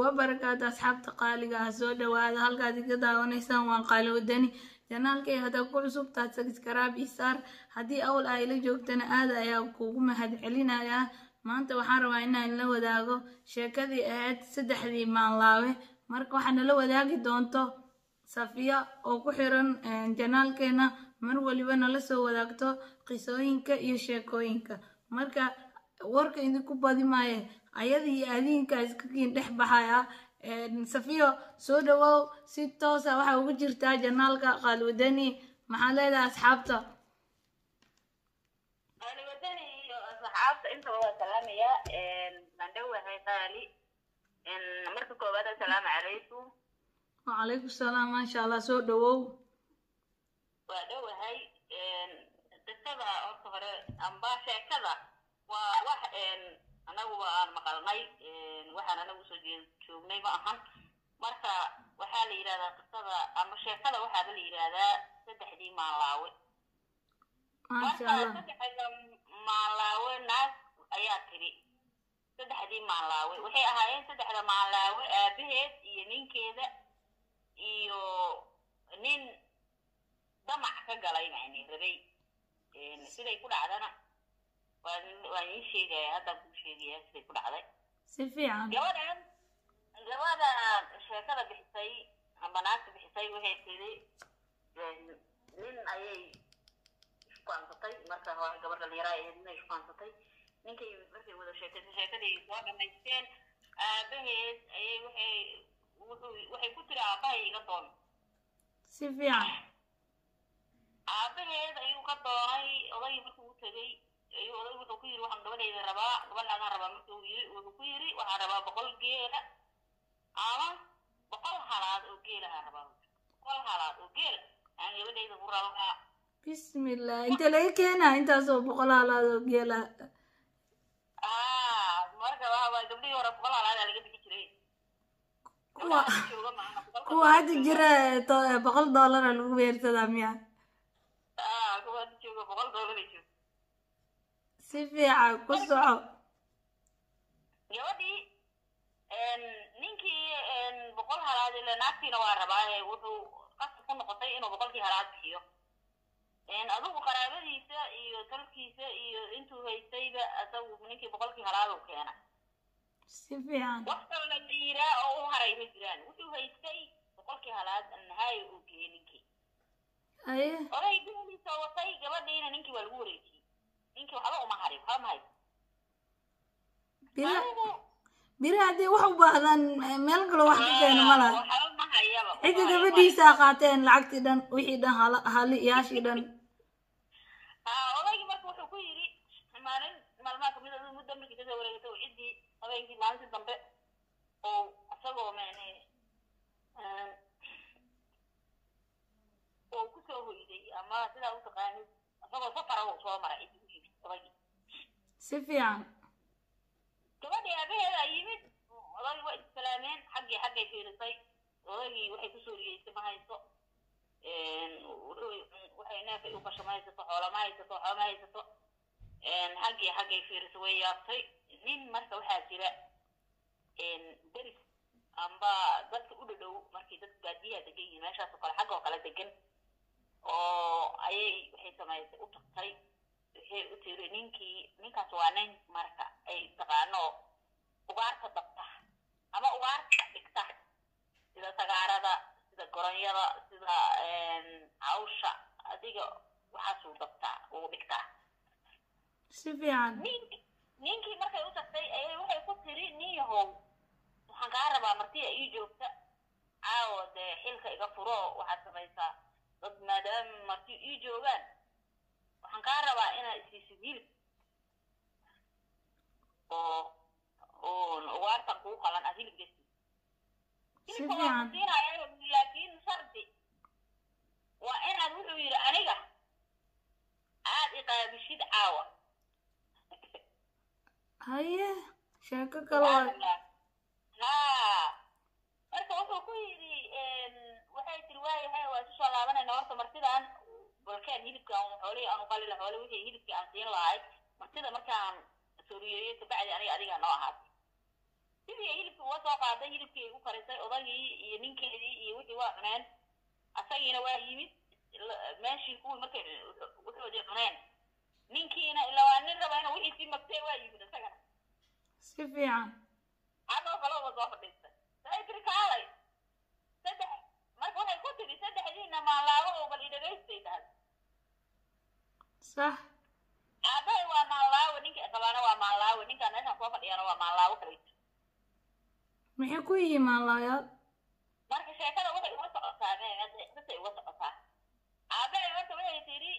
وبركاته أصحاب تقاليقها سودة وهذا هالقاعد كده ونسان وانقالوا ودني janaalkay hada ku cusub taad subscribe isaar hadii awal ay la joogtana aad ayaa kuugu mahad celinayaa maanta waxaan rabaa inaan la wadaago sheekadii ahayd saddexdii maanlaawe marka waxaan la wadaagi doonto Safiya oo ku xiran janaalkeena mar waliba nala soo wadaagto qisooyinka iyo sheekooyinka marka warka idinku badi maaye ayadii adinka iska kiin dhex baxaya Safiya soo dhawow si toos ah waxa ugu jirtaa janaalka qalwadani maxaa leedahay asxaabta qalwadani iyo asxaabta inta waa salaamaya mandhawahay qaali marka koobaad assalaamu calaykum wa calaykum salaam ma sha Allah soo dhawow waa dhawahay dadka horta hore amba sheekada waa wax anagu waan maqalnay waxaan anagu soo joognay ma ahan marka waxa la yiraahdaa qisada ama sheekada waxa la yiraahdaa saddexdii maalaawe marka saddexdii maalaawe naas ayaa tiri saddexdii maalaawe waxay ahaayeen saddexda maalaawe aabaheed iyo ninkeeda iyo nin damac ka galay macni rabay siday ku dhacdana waan ii sheegay hadda ku sheegay siday ku dhacday si fiican gabadha sheekada bixisay ama naagta bixisay waxay tiri nin ayay isqaansatay marka hore gabadha dhalinyarada ay inay isqaansatay ninkay markay wada sheekadii soo dhamaysteen aabaheed ayay waxay ku tiri aabahay iga doon si fiican aabaheed ayuu ka doonay odayga markuu u tagay ayuu odaygu wuxuu ku yiri waxaan gabadhayda rabaa gabadhaan rabaa markuu yiri wuxuu ku yiri waxaan rabaa 100 geela ama 100 halaad oo geela rabaa 100 halaad oo geela aan gabadhayda ku rabaa bismillah inta laga keenaa intaasoo 100 halaad oo geela marka waa gabadhii hore 100 halaad laga bixi jiray kuwa hadda jira $100 lagu weersadaa miya kuwa hadda jooga $100 si fiican ku soco gabadhii ninkii 100 halaad ila naagtiina waa rabaa wuxuu qasab ku noqotay inuu 100 halaad bixiyo adigu qaraabadiisa iyo talkiisa iyo intuu haystayba asagu ninkii 100 halaad uu keena si fiican waqti la diira oo haray ma jiraan wuxuu haystay 100 halaad annahay uu keeninki oray bini soo watay gabadhiina ninkii waa lagu wareejiyay ninkii waxba uma harin waxba ma haysto bira hadii wax u baahdaan meel kale wax ka keeno ma laha cid gabadhiisa qaateen lacagtii dhan wixii dhan hali yaashii dhan odaygi marka wuxuu ku yiri maalmaha kamid ah muddo markii kasoo wareegtay cidii habeenkii maalintii dambe oo asagoo maane oo ku soo hoyday ama sida uu taqaanay asagoo safar oo soo maray cidii odaygi si fiican gabadhii aabaheeda yimid odaygi waa islaameen xaggay fiirisay odaygi waxay ku soo riyeysay ma haysto waxay neefay u qashamaysato xoolo ma haysato xaggay fiirisay way yaabtay nin marka waxaa jira deris amba dadka u dhadhow markii dadka baadiyaha degan yihiin meeshaas oo kale xagga oo kale degan oo ayay waxay samaysay u tagtay waxay u tiri ninkaas waa nin marka ay taqaano ugaarta dabta ama ugaarta dhigta sida sagaarada sida goronyada sida hawsha adiga waxaasuu dabtaa uu dhigtaa si fiican ninkii markay u tagtay ayay waxay ku tiri nin yahow waxaan kaa rabaa martiya ii joogta caawo dee xilka iga furo waxaad samaysaa dad maadaama marti ii joogaan waxaan kaa rabaa inaad isiisid hilib oo ugaartan kuu qalan aad hilib geysid hilibka waa siinaya laakiin shardi waa inaad wuxuu yiri aniga aad iqaabishid caawa haye sheeko kale marka wuxuu ku yiri waxay tiri waayahay waa soo laabanayna horta martidan balkaan hilibka xoolihii aan u qalin xoolo wixii hilibkii aan siin lahayd martida markaan sooriyeeyay tabacdi aniga adiga noo ahaatay sidii hilibkii uga soo qaaday hilibkii u karisay odagii iyo ninkeedii iyo wixii waa cuneen asagiina waa yimid meeshii kuwii markay wuxuudii cuneen ninkiina ilaa waa nin raba inuu wixii sii magtay waa yimid isagana si fiican adoo kale uga soo fadhiistay say tiri kaalay saddex marka waxay ku tiri saddexdiina maalaabo oo bal idhagaystay tahay صح aabbahay waa maalaabo ninka qabaana waa maalaabo ninkaan meeshaan soo fadhiyana waa maalaabo kale maxay ku yihiin maalayaal marka sheekada waxay uga socotaa dadkay uga socotaa aabbahay horta waxay tiri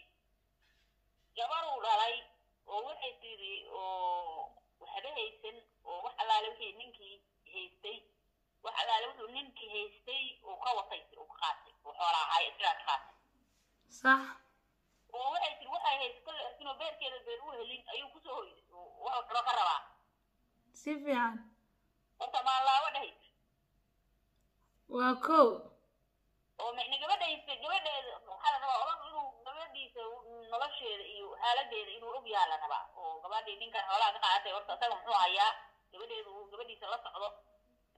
gabaruu dhalay oo waxay tiri oo waxba haysan oo wax allaale wixii ninkii haystay wax allaale wuxuu ninkii haystay uu ka watay uu ka qaatay uu xoolaa ahay isagaa ka qaatay صح oo waxay tiri waxay haysato laakiin oo beerkeeda beer u helin ayuu kusoo hoyday wuxuu kaloo ka rabaa si fiican horta maalaabo dhahay waa kow oo micna gabadheeda waxaa la rabaa odag inuu gabadhiisa nolosheeda iyo xaaladeeda inuu og yahay la rabaa oo gabadhii ninkan xoolaha ka qaadatay horta isaga muxuu hayaa gabadheeda uu gabadhiisa la socdo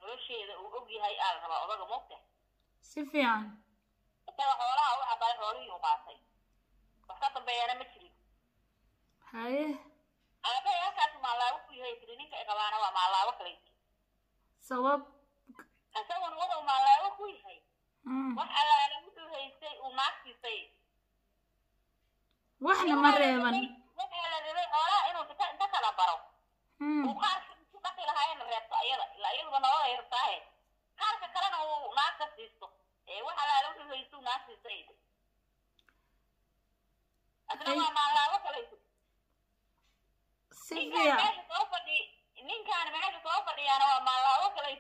nolosheeda uu og yahay aa la rabaa odaga moogta si fiican isaga xoolaha u cabaay xoolihii u qaatay wax ka dambeeyana ma jirin haye aabbahay halkaas maalaabo ku yahay tiri ninka ay qabaana waa maalaabo kale sabab isaguna wuxuu maalaabo ku yahay wax allaale wuxuu haystay uu naagtiisay waxna ma reeban waxaa la rabay xoolaha inuu inta kala baro uu qaarka ku dhaqi lahaa in reebto ayada ilaa iyaduba nolol ay rabtaahe qaarka kalena uu naagta siisto wax allaale wuxuu haysto uu naagtiisay asna waa maalaabo kale si fiican ninkaan meesha soo fadhiyaana waa maalaabo kale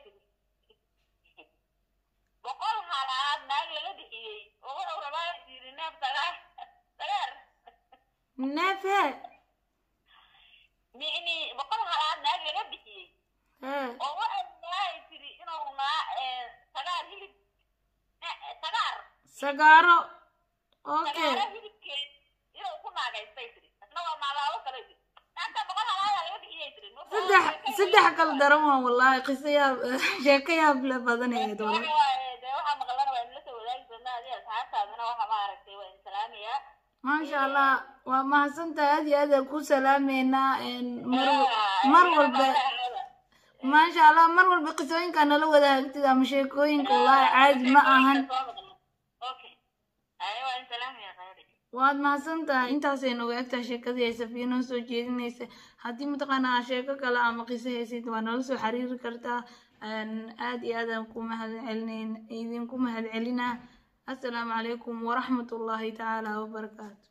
boqol halaad naag laga bixiyey oo wuxuu rabaa yiri neef sagaar neefe micni boqol halaad naag laga bixiyey oo waxay tiri inuu sagaar hilib sagaaro okay hilibkeed inuu ku naagaystay tiri asna waa maalaabo kale naagta boqol halaad laga bixiyey tiri saddex kala daran waa wallaahi qiso yaab sheeko yaab le badaneed wallaahi ما شاء الله وما حسنت هذه كل سلامينا مرول ما شاء الله مرول بقصوين كان لو ذا كتير مشيكوين والله عاد ما أهن أيوة سلام يا خيري واد ما حسنت أنت حسين وقتها شيكة دي سفينة سوجين نيس هدي متقنا شيكة كلا أما قصة هسيت وانا لسه حرير كرتا أن آدي هذا كم هذا علنين إذن كم هذا علنا السلام عليكم ورحمة الله تعالى وبركاته.